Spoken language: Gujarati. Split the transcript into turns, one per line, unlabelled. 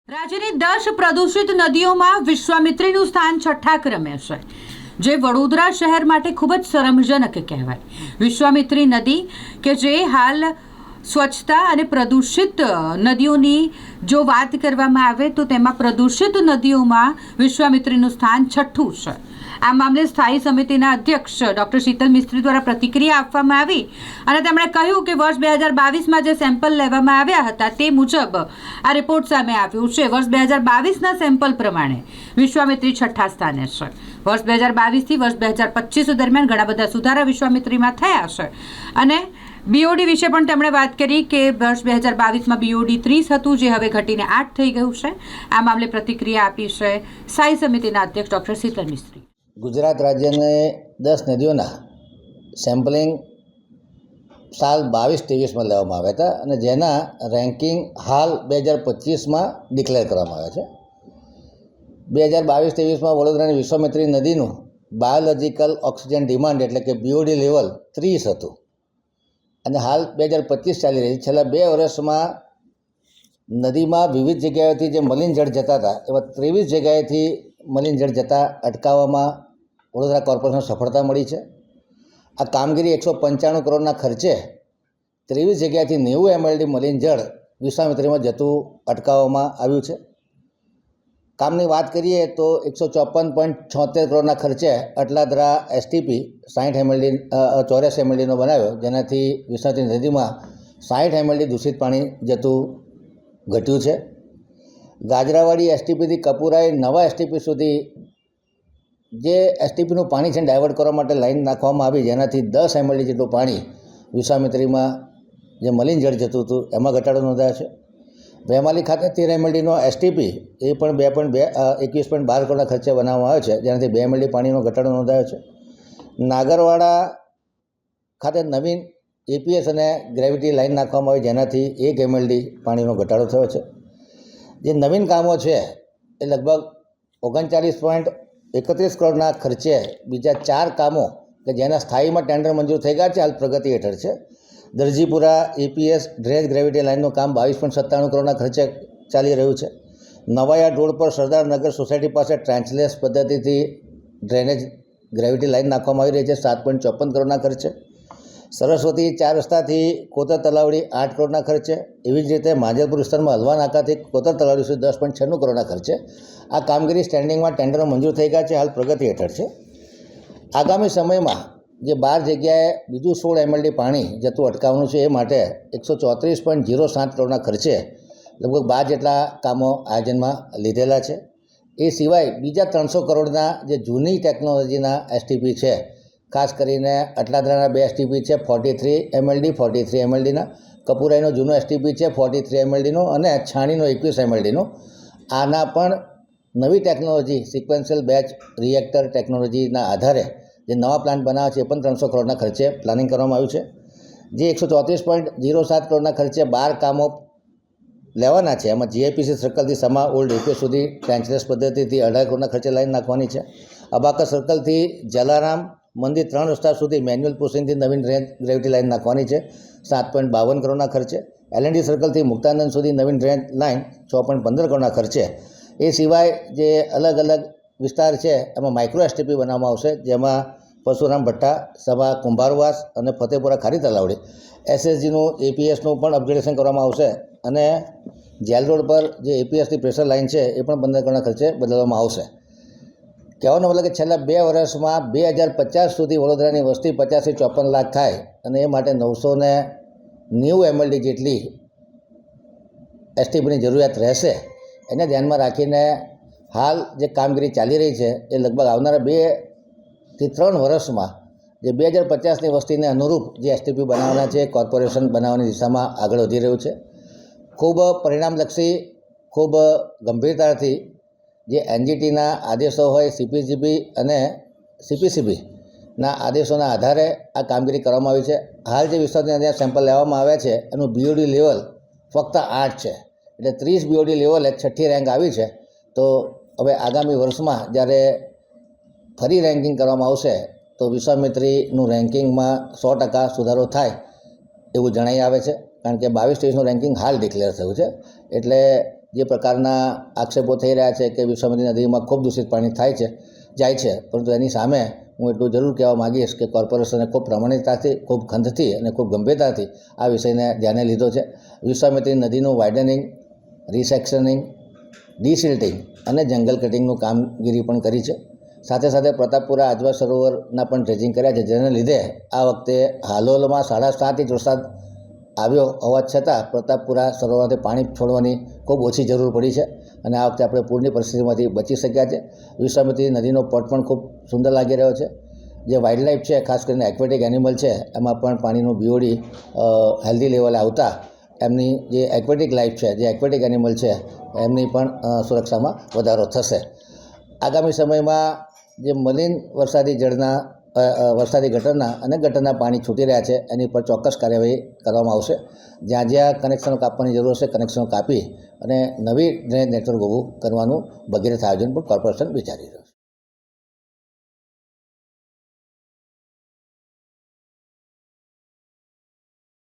રાજ્યની 10 પ્રદૂષિત નદીઓમાં વિશ્વામિત્રીનું સ્થાન છઠ્ઠા ક્રમે છે, જે વડોદરા શહેર માટે ખૂબ જ શરમજનક કહેવાય. વિશ્વામિત્રી નદી કે જે હાલ સ્વચ્છતા અને પ્રદૂષિત નદીઓની જો વાત કરવામાં આવે તો તેમાં પ્રદૂષિત નદીઓમાં વિશ્વામિત્રીનું સ્થાન છઠ્ઠું છે. આ મામલે સ્થાયી સમિતિના અધ્યક્ષ ડૉક્ટર શીતલ મિસ્ત્રી દ્વારા પ્રતિક્રિયા આપવામાં આવી અને તેમણે કહ્યું કે વર્ષ 2022માં જે સેમ્પલ લેવામાં આવ્યા હતા તે મુજબ આ રિપોર્ટ સામે આવ્યું છે. વર્ષ 2022ના સેમ્પલ પ્રમાણે વિશ્વામિત્રી છઠ્ઠા સ્થાને છે. વર્ષ 2022થી વર્ષ 2025 દરમિયાન ઘણા બધા સુધારા વિશ્વામિત્રીમાં થયા છે અને બીઓડી વિશે પણ તેમણે વાત કરી કે વર્ષ 2022માં બીઓડી 30 હતું, જે હવે ઘટીને 8 થઈ ગયું છે. આ મામલે પ્રતિક્રિયા આપી છે સ્થાયી સમિતિના અધ્યક્ષ ડૉક્ટર શીતલ મિસ્ત્રી.
ગુજરાત રાજ્યની 10 નદીઓના સેમ્પલિંગ સાલ 22-23માં લેવામાં આવ્યા હતા અને જેના રેન્કિંગ હાલ 2025માં ડિક્લેર કરવામાં આવ્યા છે. 2022-23માં વડોદરાની વિશ્વામિત્રી નદીનું બાયોલોજિકલ ઓક્સિજન ડિમાન્ડ એટલે કે બીઓડી લેવલ 30 હતું અને હાલ 2025 ચાલી રહી છે. છેલ્લા 2 વર્ષમાં નદીમાં વિવિધ જગ્યાએથી જે મલિન જળ જતા હતા એવા 23 જગ્યાએથી મલિન જળ જતા અટકાવવામાં વડોદરા કોર્પોરેશન સફળતા મળી છે. આ કામગીરી 195 કરોડના ખર્ચે 23 જગ્યાએથી 90 MLD મલિન જળ વિશ્વામિત્રીમાં જતું અટકાવવામાં આવ્યું છે. કામની વાત કરીએ તો 154.76 કરોડના ખર્ચે અટલાદરા એસટીપી 60 MLD 84 MLDનો બનાવ્યો, જેનાથી વિશ્વામિત્રી નદીમાં 60 MLD દૂષિત પાણી જતું ઘટ્યું છે. ગાજરાવાડી એસટીપીથી કપુરાઈ નવા એસટીપી સુધી જે એસટીપીનું પાણી છે ડાયવર્ટ કરવા માટે લાઈન નાખવામાં આવી, જેનાથી 10 MLD જેટલું પાણી વિશ્વામિત્રીમાં જે મલિન જળ જતું હતું એમાં ઘટાડો નોંધાયો છે. વેમાલી ખાતે 13 MLDનો એસટીપી એ પણ 21.12 કરોડના ખર્ચે બનાવવામાં આવ્યો છે, જેનાથી 2 MLD પાણીનો ઘટાડો નોંધાયો છે. નાગરવાડા ખાતે નવીન એપીએસ અને ગ્રેવિટી લાઈન નાખવામાં આવી, જેનાથી 1 MLD પાણીનો ઘટાડો થયો છે. જે નવીન કામો છે એ લગભગ 39.31 કરોડના ખર્ચે બીજા 4 કામો કે જેના સ્થાયીમાં ટેન્ડર મંજૂર થઈ ગયા છે હાલ પ્રગતિ હેઠળ છે. દરજીપુરા એપીએસ ડ્રેનેજ ગ્રેવિટી લાઇનનું કામ 22.97 કરોડના ખર્ચે ચાલી રહ્યું છે. નવાયાર્ડ રોડ પર સરદારનગર સોસાયટી પાસે ટ્રેન્ચલેસ પદ્ધતિથી ડ્રેનેજ ગ્રેવિટી લાઇન નાખવામાં આવી રહી છે 7.54 કરોડના ખર્ચે. સરસ્વતી 4 રસ્તાથી કોતર તલાવડી 8 કરોડના ખર્ચે. એવી જ રીતે માંજલપુર વિસ્તારમાં હલવા નાકાથી કોતર તલાવડી સુધી 10.96 કરોડના ખર્ચે. આ કામગીરી સ્ટેન્ડિંગમાં ટેન્ડરો મંજૂર થઈ ગયા છે, હાલ પ્રગતિ હેઠળ છે. આગામી સમયમાં જે 12 જગ્યાએ બીજું 16 MLD પાણી જતું અટકાવવાનું છે એ માટે 134.07 કરોડના ખર્ચે લગભગ 12 જેટલા કામો આયોજનમાં લીધેલા છે. એ સિવાય બીજા 300 કરોડના જે જૂની ટેકનોલોજીના એસટીપી છે, ખાસ કરીને અટલાદરાના 2 એસટીપી છે 43 MLD 43 MLDના, કપુરાઈનો જૂનો એસટીપી છે 43 MLDનો અને છાણીનો 21 MLDનો. આના પણ નવી ટેકનોલોજી સિક્વન્શિયલ બેચ રિએક્ટર ટેકનોલોજીના આધારે જે નવા પ્લાન્ટ બનાવ્યા છે એ પણ 300 કરોડના ખર્ચે પ્લાનિંગ કરવામાં આવ્યું છે. જે 134.07 કરોડના ખર્ચે 12 કામો લેવાના છે, એમાં જીઆઈપીસી સર્કલથી સમા ઓલ્ડ એપીએસ સુધી ટ્રેન્ચલેસ પદ્ધતિથી 18 કરોડના ખર્ચે લાઈન નાખવાની છે. અબાકર સર્કલથી જલારામ મંદિર 3 રસ્તા સુધી મેન્યુઅલ પુશિંગથી નવીન ગ્રેવિટી લાઈન નાખવાની છે 7.52 કરોડના ખર્ચે. એલએનડી સર્કલથી મુક્તાનંદ સુધી નવીન ડ્રેન લાઈન 6.15 કરોડના ખર્ચે. એ સિવાય જે અલગ અલગ વિસ્તાર છે એમાં માઇક્રો એસટીપી બનાવવામાં આવશે, જેમાં પરશુરામ ભટ્ટા સભા કુંભારવાસ અને ફતેપુરા ખારી તલાવડી એસએસજીનું એપીએસનું પણ અપગ્રેડેશન કરવામાં આવશે અને જેલ રોડ પર જે એપીએસની પ્રેશર લાઇન છે એ પણ 15 કરોડના ખર્ચે બદલવામાં આવશે. કહેવાનો મતલબ કે છેલ્લા 2 વર્ષમાં 2050 સુધી વડોદરાની વસ્તી 50-54 લાખ થાય અને એ માટે 990 MLD જેટલી એસટીપીની જરૂરિયાત રહેશે. એને ધ્યાનમાં રાખીને હાલ જે કામગીરી ચાલી રહી છે એ લગભગ આવનારા 2 થી 3 વર્ષમાં જે 2050ની વસ્તીને અનુરૂપ જે એસટીપી બનાવવાના છે કોર્પોરેશન બનાવવાની દિશામાં આગળ વધી રહ્યું છે. ખૂબ પરિણામલક્ષી, ખૂબ ગંભીરતાથી જે એનજીટીના આદેશો હોય, સીપીજીબી અને સીપીસીબીના આદેશોના આધારે આ કામગીરી કરવામાં આવી છે. હાલ જે વિસ્તારની અંદર સેમ્પલ લેવામાં આવ્યા છે એનું બીઓડી લેવલ ફક્ત 8 છે, એટલે 30 બીઓડી લેવલે 6ઠ્ઠી રેન્ક આવી છે. તો હવે આગામી વર્ષમાં જ્યારે ફરી રેન્કિંગ કરવામાં આવશે તો વિશ્વામિત્રીનું રેન્કિંગમાં 100% સુધારો થાય એવું જણાઈ આવે છે. કારણ કે 22-23નું રેન્કિંગ હાલ ડિક્લેર થયું છે. એટલે જે પ્રકારના આક્ષેપો થઈ રહ્યા છે કે વિશ્વામિત્રી નદીમાં ખૂબ દૂષિત પાણી જાય છે, પરંતુ એની સામે હું એટલું જરૂર કહેવા માગીશ કે કોર્પોરેશને ખૂબ પ્રમાણિકતાથી, ખૂબ ખંતથી અને ખૂબ ગંભીરતાથી આ વિષયને ધ્યાને લીધો છે. વિશ્વામિત્રી નદીનું વાઇડનિંગ, રિસેક્શનિંગ, ડિસિલ્ટિંગ અને જંગલ કટિંગનું કામગીરી પણ કરી છે. સાથે સાથે પ્રતાપપુરા આજવા સરોવરના પણ ડ્રેજિંગ કર્યા છે, જેને લીધે આ વખતે હાલોલમાં 7.5 ઇંચ વરસાદ આવ્યો હોવા છતાં પ્રતાપપુરા સરોવરથી પાણી છોડવાની ખૂબ ઓછી જરૂર પડી છે અને આ વખતે આપણે પૂરની પરિસ્થિતિમાંથી બચી શક્યા છે. વિશ્વામિત્રી નદીનો પટ પણ ખૂબ સુંદર લાગી રહ્યો છે. જે વાઇલ્ડ લાઈફ છે, ખાસ કરીને એક્વેટિક એનિમલ છે, એમાં પણ પાણીનું બીઓડી હેલ્ધી લેવલે આવતા એમની જે એક્વેટિક લાઈફ છે, જે એક્વેટિક એનિમલ છે, એમની પણ સુરક્ષામાં વધારો થશે. આગામી સમયમાં જે મલિન વરસાદી ગટરના અને ગટરના પાણી છૂટી રહ્યા છે એની પર ચોક્કસ કાર્યવાહી કરવામાં આવશે. જ્યાં જ્યાં કનેક્શનો કાપવાની જરૂર હશે, કનેક્શનો કાપી અને નવી ડ્રેનેજ નેટવર્ક ઊભું કરવાનું ભગીરથ આયોજન પણ કોર્પોરેશન વિચારી રહ્યું છે.